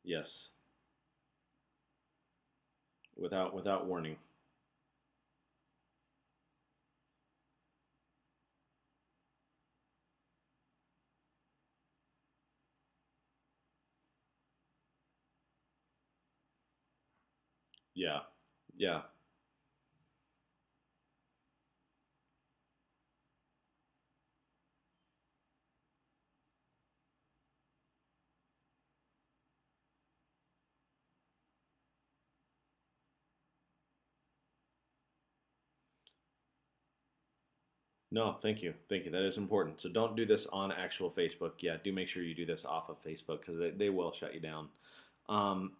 Yes, without warning. Yeah, yeah. No, thank you, thank you. That is important. So don't do this on actual Facebook. Yeah, do make sure you do this off of Facebook because they will shut you down.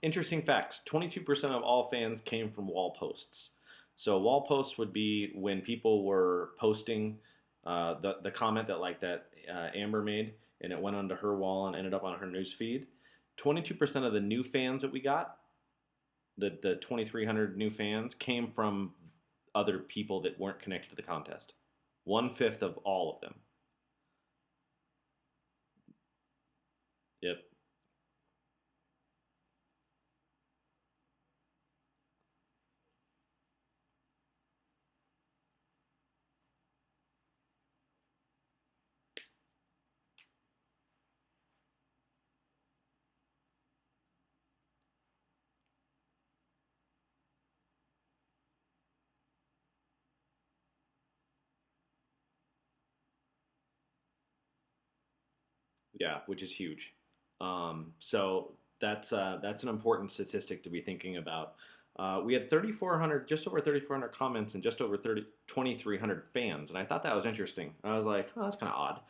Interesting facts: 22% of all fans came from wall posts. So wall posts would be when people were posting the comment that Amber made, and it went onto her wall and ended up on her news feed. 22% of the new fans that we got, the 2,300 new fans, came from other people that weren't connected to the contest. 1/5 of all of them. Yep. Yeah, which is huge. So that's an important statistic to be thinking about. We had 3,400, just over 3,400 comments and just over 2,300 fans. And I thought that was interesting. I was like, oh, that's kind of odd.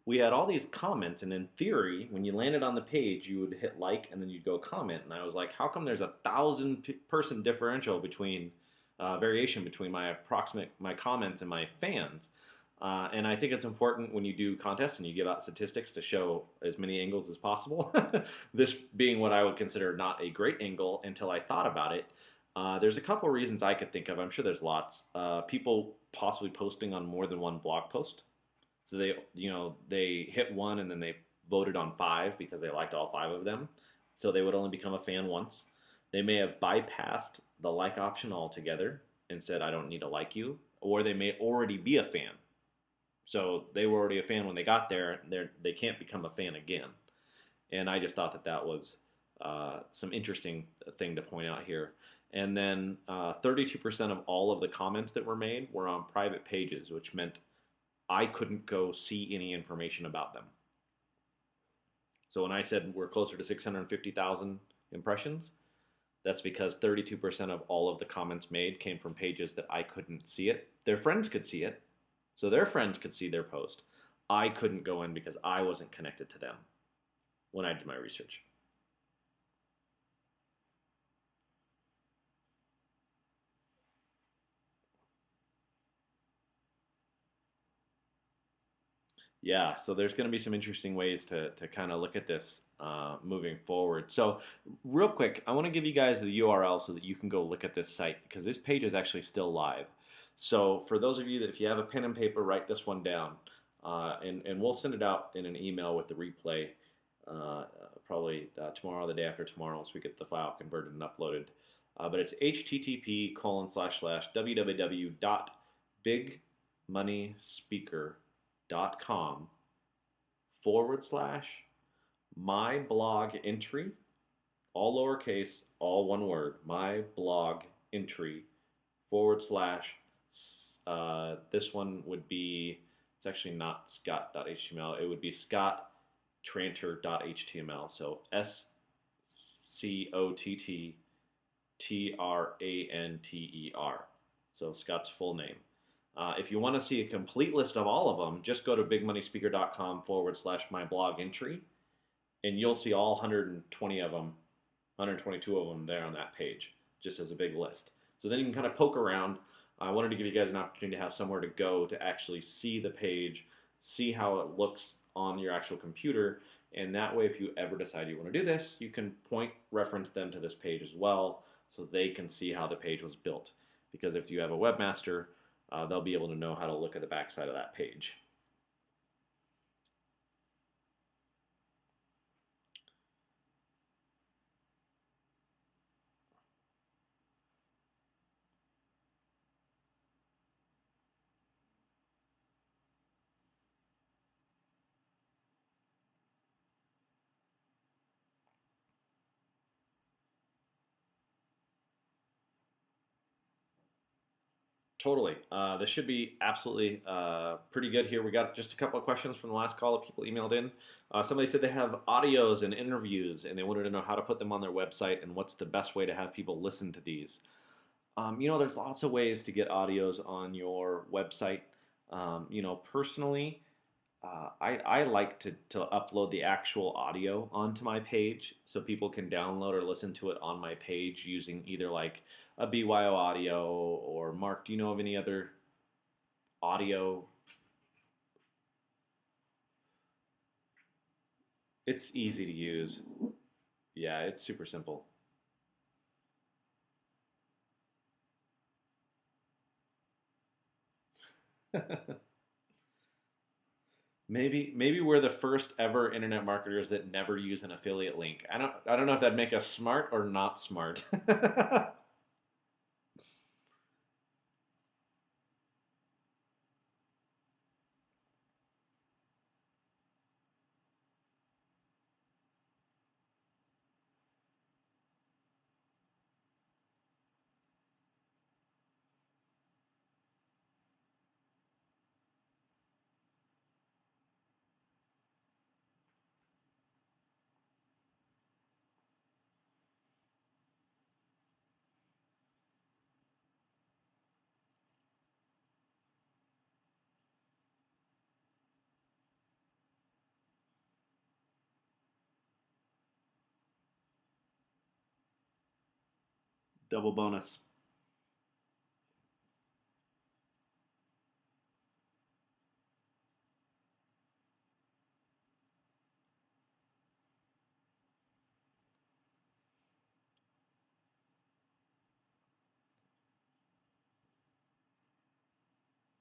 We had all these comments, and in theory, when you landed on the page, you would hit like and then you'd go comment. And I was like, how come there's a 1,000-person differential between variation between my comments and my fans? And I think it's important when you do contests and you give out statistics to show as many angles as possible. This being what I would consider not a great angle until I thought about it. There's a couple reasons I could think of. I'm sure there's lots. People possibly posting on more than one blog post. So they hit one and then they voted on five because they liked all five of them. So they would only become a fan once. They may have bypassed the like option altogether and said, I don't need to like you. Or they may already be a fan. So they were already a fan when they got there. They can't become a fan again. And I just thought that was some interesting thing to point out here. And then 32% of all of the comments that were made were on private pages, which meant I couldn't go see any information about them. So when I said we're closer to 650,000 impressions, that's because 32% of all of the comments made came from pages that I couldn't see it. Their friends could see it, so their friends could see their post. I couldn't go in because I wasn't connected to them when I did my research. Yeah, so there's going to be some interesting ways to kind of look at this moving forward. So real quick, I want to give you guys the URL so that you can go look at this site because this page is actually still live. So for those of you that if you have a pen and paper, write this one down. And we'll send it out in an email with the replay probably tomorrow or the day after tomorrow once we get the file converted and uploaded. But it's http://www.bigmoneySpeaker.com/my blog entry, all lowercase, all one word, my blog entry / this one would be, it's actually not scott.html, it would be scotttranter.html. So SCOTTTRANTER. So Scott's full name. If you want to see a complete list of all of them, just go to bigmoneyspeaker.com/my blog entry, and you'll see all 120 of them, 122 of them there on that page, just as a big list. So then you can kind of poke around. I wanted to give you guys an opportunity to have somewhere to go to actually see the page, see how it looks on your actual computer, and that way if you ever decide you want to do this, you can reference them to this page as well so they can see how the page was built. Because if you have a webmaster, they'll be able to know how to look at the backside of that page. Totally. This should be absolutely pretty good here. We got just a couple of questions from the last call that people emailed in. Somebody said they have audios and interviews and they wanted to know how to put them on their website and what's the best way to have people listen to these. There's lots of ways to get audios on your website. Personally, I like to upload the actual audio onto my page so people can download or listen to it on my page using either like a BYO audio or Mark, do you know of any other audio? It's easy to use. Yeah, it's super simple. Maybe we're the first ever internet marketers that never use an affiliate link. I don't know if that'd make us smart or not smart. Double bonus.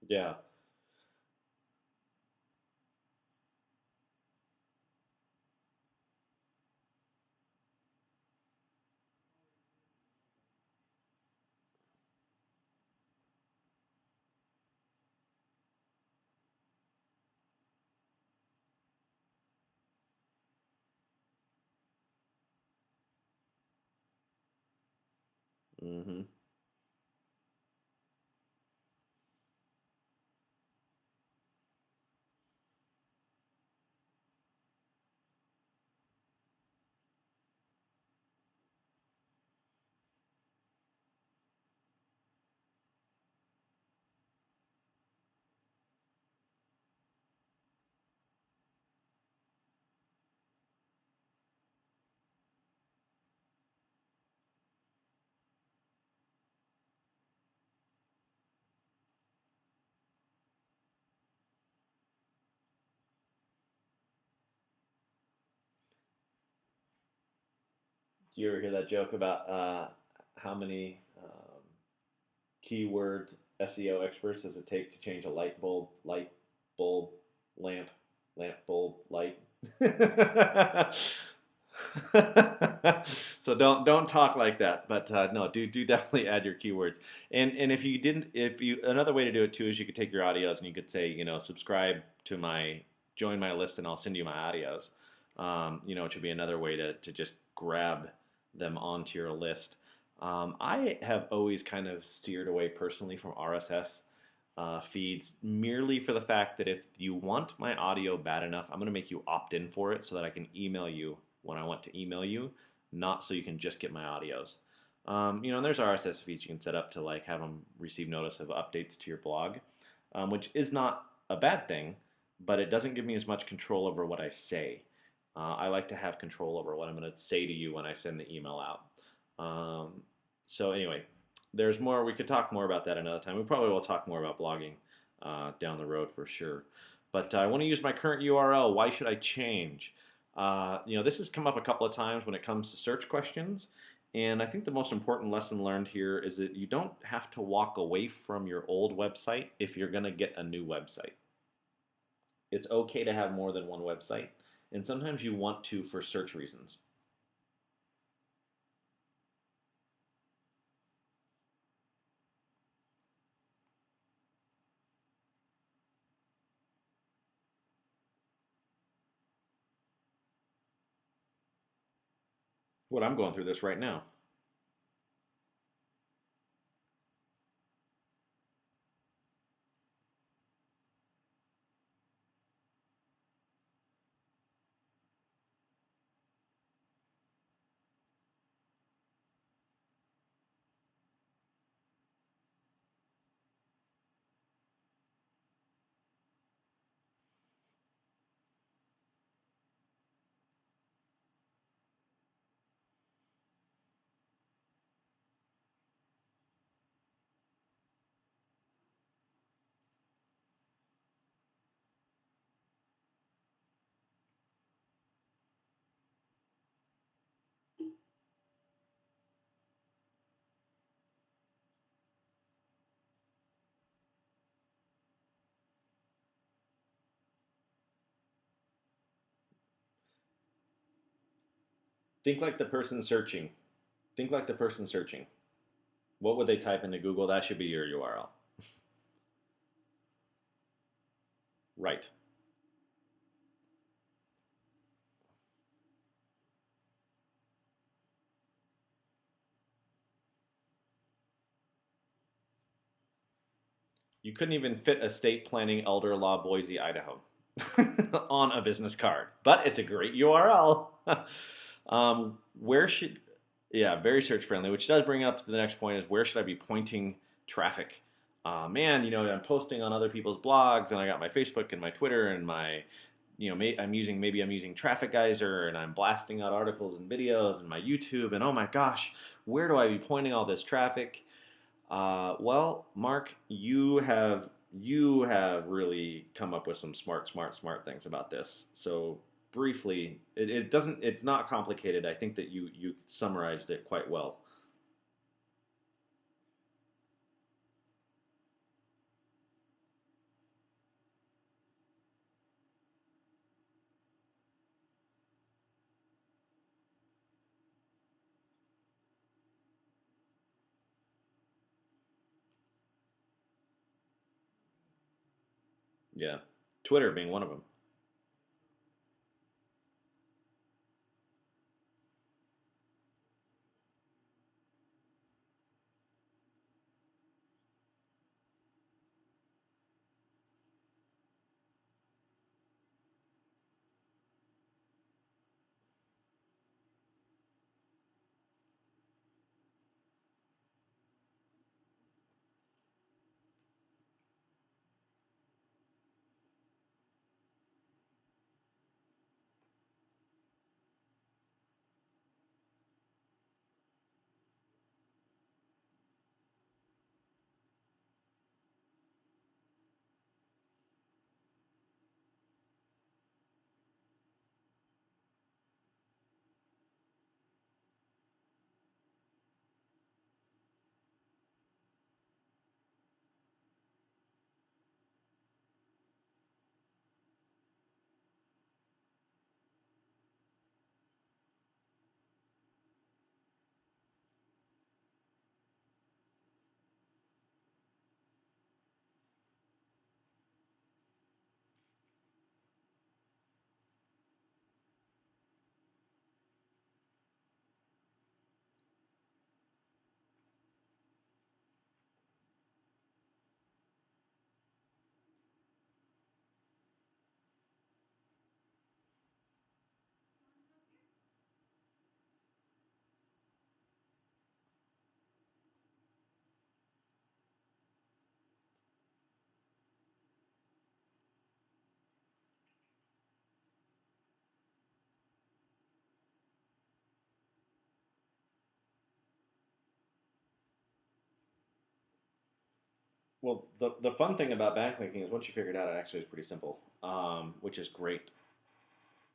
Yeah. Mm-hmm. Do you ever hear that joke about how many keyword SEO experts does it take to change a light bulb, lamp, bulb, light? So don't talk like that. But no, do definitely add your keywords. And if you didn't, if you another way to do it too is you could take your audios and you could say, subscribe to my join my list and I'll send you my audios. Which would be another way to just grab them onto your list. I have always kind of steered away personally from RSS feeds merely for the fact that if you want my audio bad enough, I'm going to make you opt in for it so that I can email you when I want to email you, not so you can just get my audios. And there's RSS feeds you can set up to like have them receive notice of updates to your blog, which is not a bad thing, but it doesn't give me as much control over what I say. I like to have control over what I'm going to say to you when I send the email out. So anyway, there's more. We could talk more about that another time. We probably will talk more about blogging down the road for sure. But I want to use my current URL. Why should I change? This has come up a couple of times when it comes to search questions. And I think the most important lesson learned here is that you don't have to walk away from your old website if you're going to get a new website. It's okay to have more than one website. And sometimes you want to for search reasons. What I'm going through this right now. Think like the person searching. Think like the person searching. What would they type into Google? That should be your URL. Right. You couldn't even fit estate planning elder law Boise, Idaho on a business card, but it's a great URL. Where should, yeah, very search friendly, which does bring up to the next point is where should I be pointing traffic? Man, I'm posting on other people's blogs and I got my Facebook and my Twitter and my maybe I'm using Traffic Geyser and I'm blasting out articles and videos and my YouTube, and oh my gosh, where do I be pointing all this traffic? Well, Mark, you have really come up with some smart things about this. So briefly, it's not complicated. I think that you summarized it quite well. Yeah, Twitter being one of them. Well, the fun thing about backlinking is once you figure it out, it actually is pretty simple, which is great.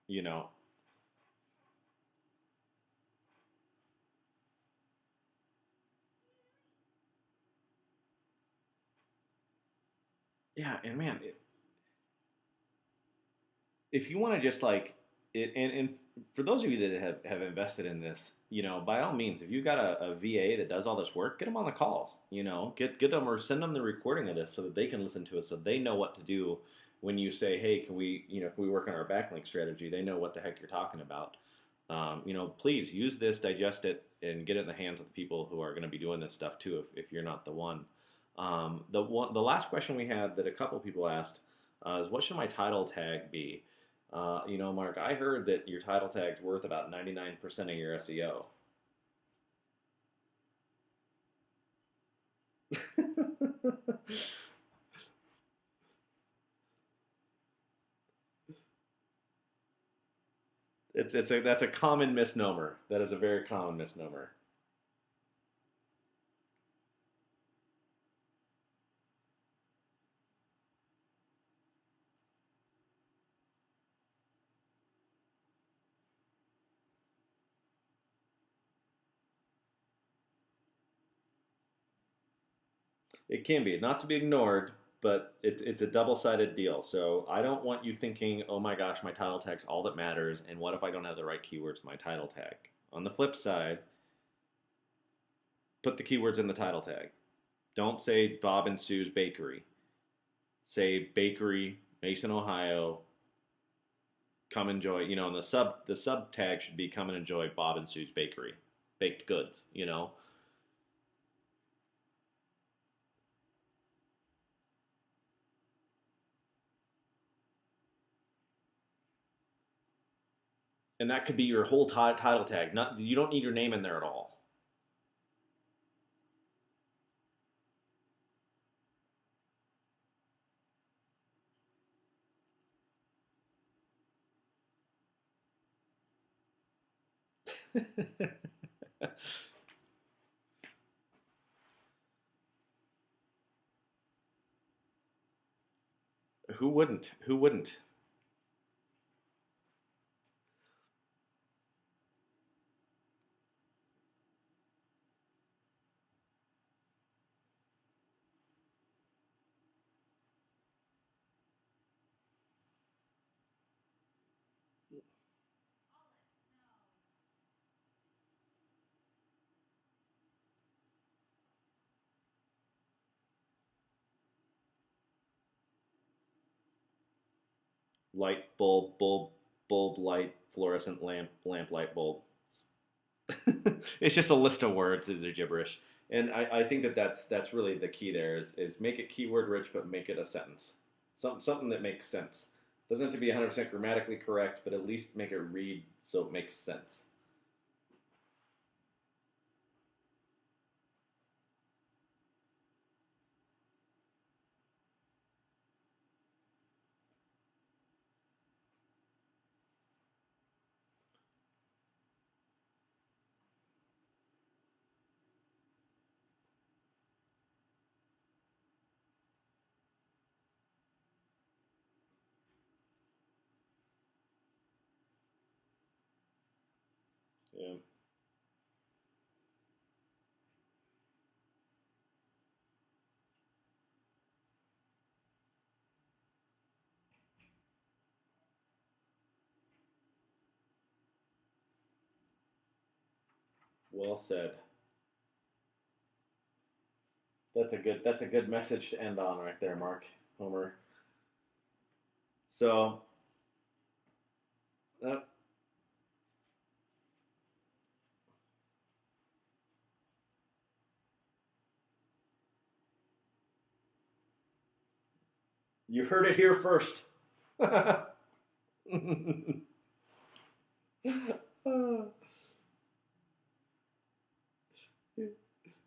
You know, yeah, and man, if you want to just like it, and for those of you that have invested in this, by all means, if you've got a VA that does all this work, get them on the calls. Get them or send them the recording of this so that they can listen to it, so they know what to do when you say, hey, can we work on our backlink strategy? They know what the heck you're talking about. Please use this, digest it, and get it in the hands of the people who are going to be doing this stuff too. If you're not the one. The last question we had that a couple people asked is, what should my title tag be? Mark, I heard that your title tag's worth about 99% of your SEO. That's a common misnomer. That is a very common misnomer. It can be, not to be ignored, but it's a double-sided deal. So I don't want you thinking, oh my gosh, my title tag's all that matters, and what if I don't have the right keywords in my title tag? On the flip side, put the keywords in the title tag. Don't say Bob and Sue's Bakery. Say bakery, Mason, Ohio. Come enjoy. And the sub tag should be come and enjoy Bob and Sue's Bakery, baked goods. And that could be your whole title tag. Not you don't need your name in there at all. Who wouldn't? Who wouldn't? Light bulb, bulb light, fluorescent lamp light bulb. It's just a list of words. They're gibberish. And I think that that's really the key there is make it keyword rich, but make it a sentence. Something that makes sense. Doesn't have to be 100% grammatically correct, but at least make it read so it makes sense. Yeah. Well said. That's a good message to end on right there, Mark Homer. So uh, you heard it here first.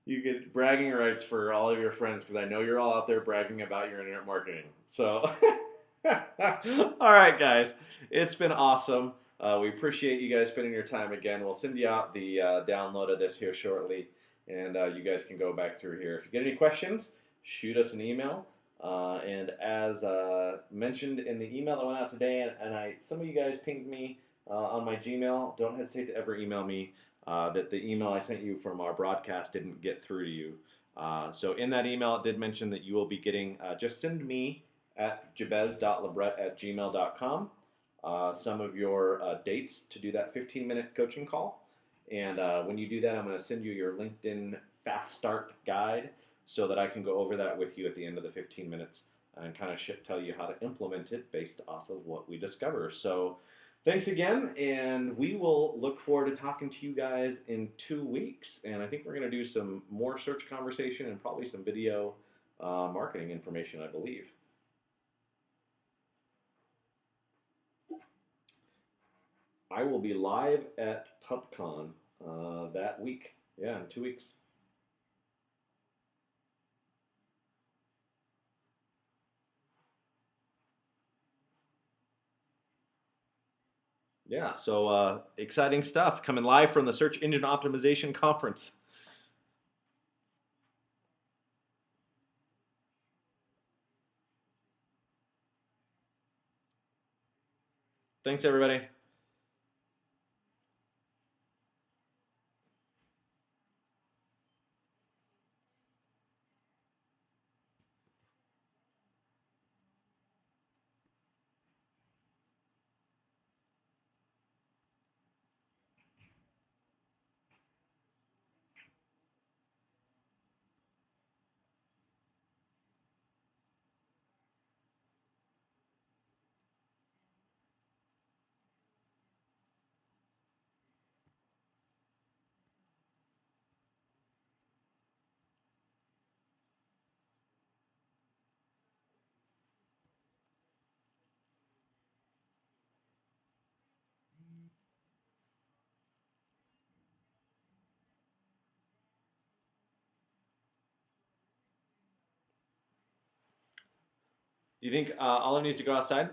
You get bragging rights for all of your friends because I know you're all out there bragging about your internet marketing. So, all right, guys, it's been awesome. We appreciate you guys spending your time again. We'll send you out the download of this here shortly, and you guys can go back through here. If you get any questions, shoot us an email. And as mentioned in the email that went out today, and some of you guys pinged me on my Gmail. Don't hesitate to ever email me that the email I sent you from our broadcast didn't get through to you. So in that email, it did mention that you will be getting, just send me at jabez.lebret@gmail.com some of your dates to do that 15-minute coaching call. And when you do that, I'm going to send you your LinkedIn Fast Start guide so that I can go over that with you at the end of the 15 minutes and kind of tell you how to implement it based off of what we discover. So thanks again, and we will look forward to talking to you guys in 2 weeks. And I think we're going to do some more search conversation and probably some video marketing information, I believe. I will be live at PubCon that week. Yeah, in 2 weeks. Yeah, so exciting stuff coming live from the Search Engine Optimization Conference. Thanks, everybody. Do you think Olive needs to go outside?